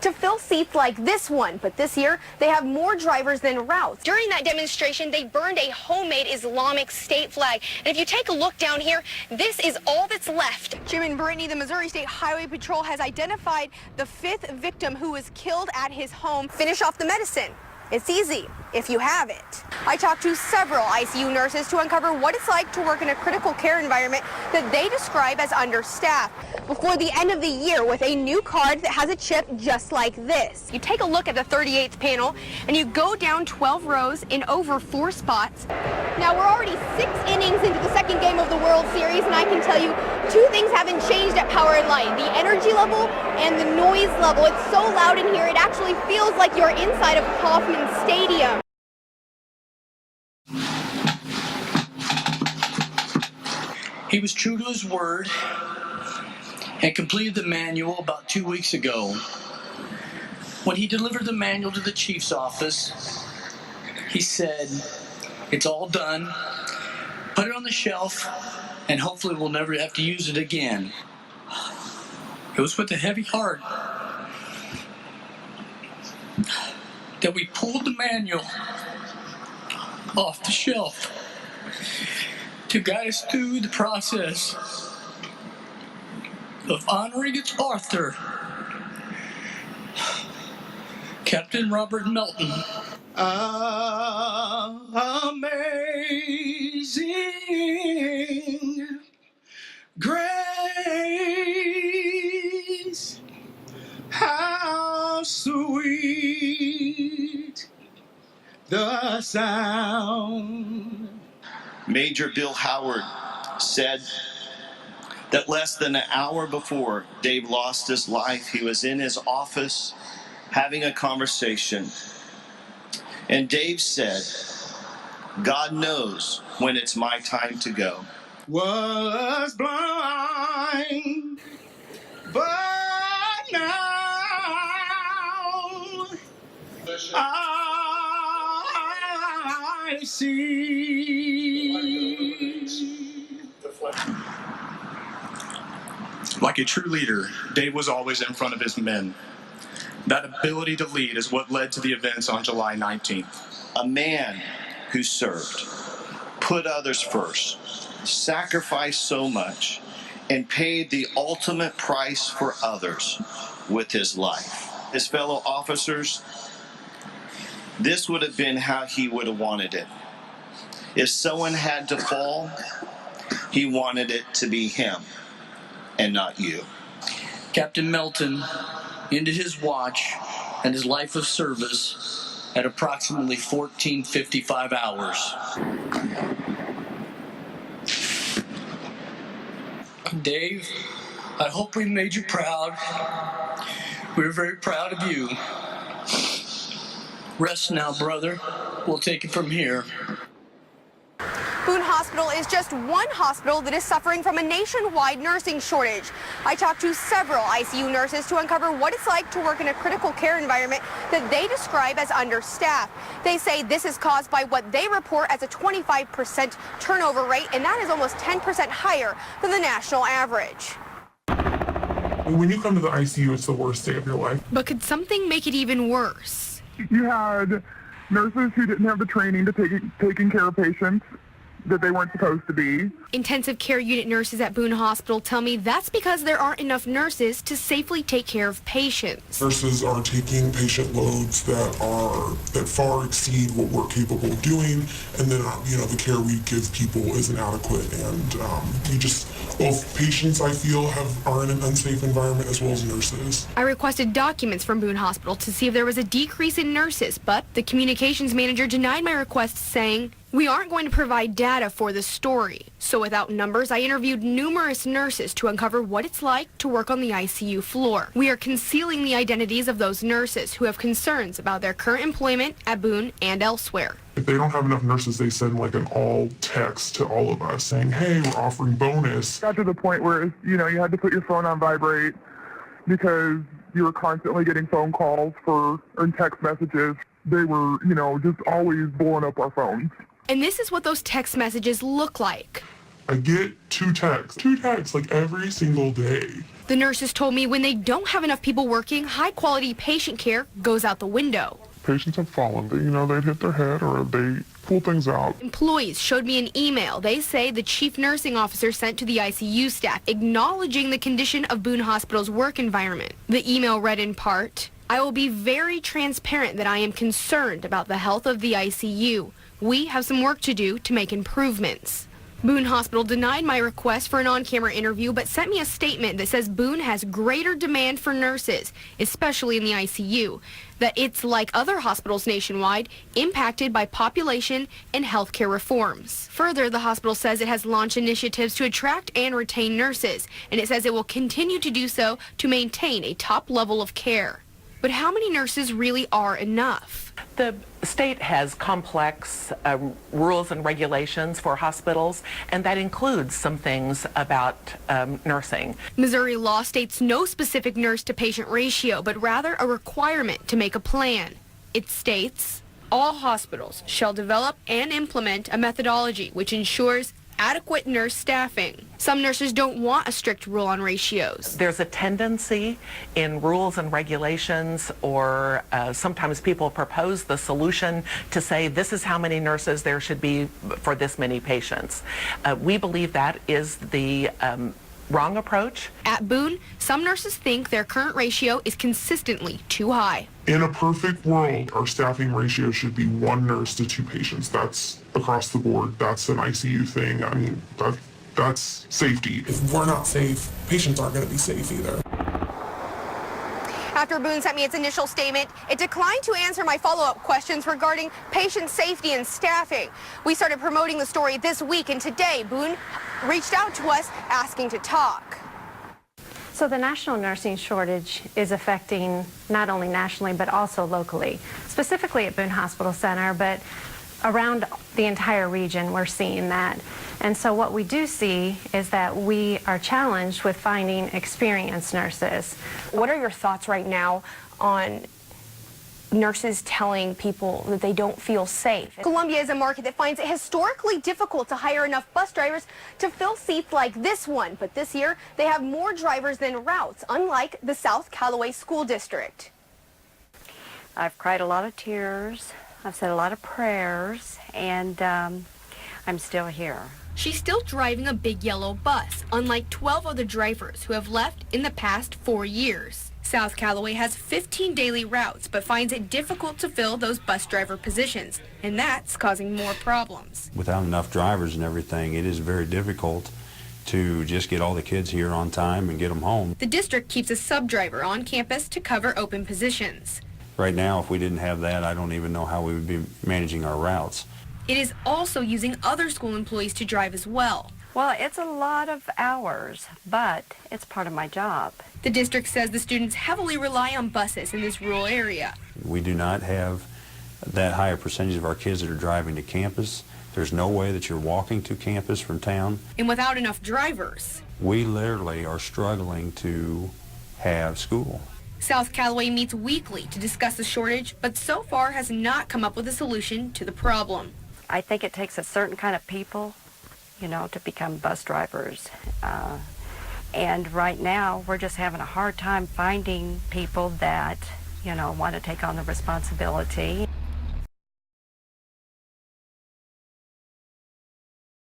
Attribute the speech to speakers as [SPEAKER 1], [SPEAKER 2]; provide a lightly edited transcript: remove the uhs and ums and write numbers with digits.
[SPEAKER 1] to fill seats like this one. But this year, they have more drivers than routes. During that demonstration, they burned a homemade Islamic State flag. And if you take a look down here, this is all that's left. Jim and Brittany, the Missouri State Highway Patrol has identified the 5th victim who was killed at his home. Finish off the medicine. It's easy if you have it. I talked to several ICU nurses to uncover what it's like to work in a critical care environment that they describe as understaffed before the end of the year with a new card that has a chip just like this. You take a look at the 38th panel and you go down 12 rows in over 4 spots. Now we're already 6 innings into the second game of the World Series, and I can tell you 2 things haven't changed at Power & Light: the energy level and the noise level. It's so loud in here, it actually feels like you're inside of Kauffman Stadium.
[SPEAKER 2] He was true to his word and completed the manual about 2 weeks ago. When he delivered the manual to the chief's office, he said, "It's all done. Put it on the shelf, and hopefully we'll never have to use it again." It was with a heavy heart that we pulled the manual off the shelf to guide us through the process of honoring its author, Captain Robert Melton. Amazing grace, how sweet the sound.
[SPEAKER 3] Major Bill Howard said that less than an hour before Dave lost his life, he was in his office having a conversation. And Dave said, "God knows when it's my time to go."
[SPEAKER 2] Was blind, but now I see. Like a true leader, Dave was always in front of his men. That ability to lead is what led to the events on July 19th.
[SPEAKER 3] A man who served, put others first, sacrificed so much, and paid the ultimate price for others with his life. His fellow officers, this would have been how he would have wanted it. If someone had to fall, he wanted it to be him and not you.
[SPEAKER 2] Captain Melton ended his watch and his life of service at approximately 14:55 hours. Dave, I hope we made you proud. We're very proud of you. Rest now, brother. We'll take it from here.
[SPEAKER 1] Boone Hospital is just one hospital that is suffering from a nationwide nursing shortage. I talked to several ICU nurses to uncover what it's like to work in a critical care environment that they describe as understaffed. They say this is caused by what they report as a 25% turnover rate, and that is almost 10% higher than the national average.
[SPEAKER 4] When you come to the ICU, it's the worst day of your life.
[SPEAKER 1] But could something make it even worse?
[SPEAKER 4] You had nurses who didn't have the training to taking care of patients that they weren't supposed to be.
[SPEAKER 1] Intensive care unit nurses at Boone Hospital tell me that's because there aren't enough nurses to safely take care of patients.
[SPEAKER 4] Nurses are taking patient loads that far exceed what we're capable of doing, and then the care we give people isn't adequate, and both patients, I feel, are in an unsafe environment, as well as nurses.
[SPEAKER 1] I requested documents from Boone Hospital to see if there was a decrease in nurses, but the communications manager denied my request, saying, "We aren't going to provide data for the story." So without numbers, I interviewed numerous nurses to uncover what it's like to work on the ICU floor. We are concealing the identities of those nurses who have concerns about their current employment at Boone and elsewhere.
[SPEAKER 4] If they don't have enough nurses, they send an all text to all of us saying, "Hey, we're offering bonus." Got to the point where you had to put your phone on vibrate because you were constantly getting phone calls and text messages. They were, just always blowing up our phones.
[SPEAKER 1] And this is what those text messages look like.
[SPEAKER 4] I get two texts like every single day.
[SPEAKER 1] The nurses told me when they don't have enough people working, high-quality patient care goes out the window.
[SPEAKER 4] Patients have fallen. They'd hit their head or they pull things out.
[SPEAKER 1] Employees showed me an email they say the chief nursing officer sent to the ICU staff acknowledging the condition of Boone Hospital's work environment. The email read in part, "I will be very transparent that I am concerned about the health of the ICU. We have some work to do to make improvements." Boone Hospital denied my request for an on-camera interview, but sent me a statement that says Boone has greater demand for nurses, especially in the ICU, that it's like other hospitals nationwide, impacted by population and healthcare reforms. Further, the hospital says it has launched initiatives to attract and retain nurses, and it says it will continue to do so to maintain a top level of care. But how many nurses really are enough?
[SPEAKER 5] The state has complex rules and regulations for hospitals, and that includes some things about nursing.
[SPEAKER 1] Missouri law states no specific nurse-to-patient ratio, but rather a requirement to make a plan. It states, all hospitals shall develop and implement a methodology which ensures adequate nurse staffing. Some nurses don't want a strict rule on ratios.
[SPEAKER 5] There's a tendency in rules and regulations, or sometimes people propose the solution to say this is how many nurses there should be for this many patients. We believe that is the wrong approach.
[SPEAKER 1] At Boone, some nurses think their current ratio is consistently too high.
[SPEAKER 4] In a perfect world, our staffing ratio should be 1 nurse to 2 patients. That's across the board. That's an ICU thing. I mean, that's safety. If we're not safe, patients aren't going to be safe either.
[SPEAKER 1] After Boone sent me its initial statement, it declined to answer my follow-up questions regarding patient safety and staffing. We started promoting the story this week, and today Boone reached out to us asking to talk.
[SPEAKER 6] So the national nursing shortage is affecting not only nationally but also locally, specifically at Boone Hospital Center, but around the entire region we're seeing that. And so what we do see is that we are challenged with finding experienced nurses.
[SPEAKER 1] What are your thoughts right now on nurses telling people that they don't feel safe? Columbia is a market that finds it historically difficult to hire enough bus drivers to fill seats like this one. But this year, they have more drivers than routes, unlike the South Callaway School District.
[SPEAKER 7] I've cried a lot of tears. I've said a lot of prayers, and I'm still here.
[SPEAKER 1] She's still driving a big yellow bus, unlike 12 other drivers who have left in the past 4 years. South Callaway has 15 daily routes, but finds it difficult to fill those bus driver positions, and that's causing more problems.
[SPEAKER 8] Without enough drivers and everything, it is very difficult to just get all the kids here on time and get them home.
[SPEAKER 1] The district keeps a sub-driver on campus to cover open positions.
[SPEAKER 8] Right now, if we didn't have that, I don't even know how we would be managing our routes.
[SPEAKER 1] It is also using other school employees to drive as well.
[SPEAKER 7] Well, it's a lot of hours, but it's part of my job.
[SPEAKER 1] The district says the students heavily rely on buses in this rural area.
[SPEAKER 8] We do not have that high a percentage of our kids that are driving to campus. There's no way that you're walking to campus from town.
[SPEAKER 1] And without enough drivers,
[SPEAKER 8] we literally are struggling to have school.
[SPEAKER 1] South Callaway meets weekly to discuss the shortage, but so far has not come up with a solution to the problem.
[SPEAKER 7] I think it takes a certain kind of people, to become bus drivers. And right now, we're just having a hard time finding people that, want to take on the responsibility.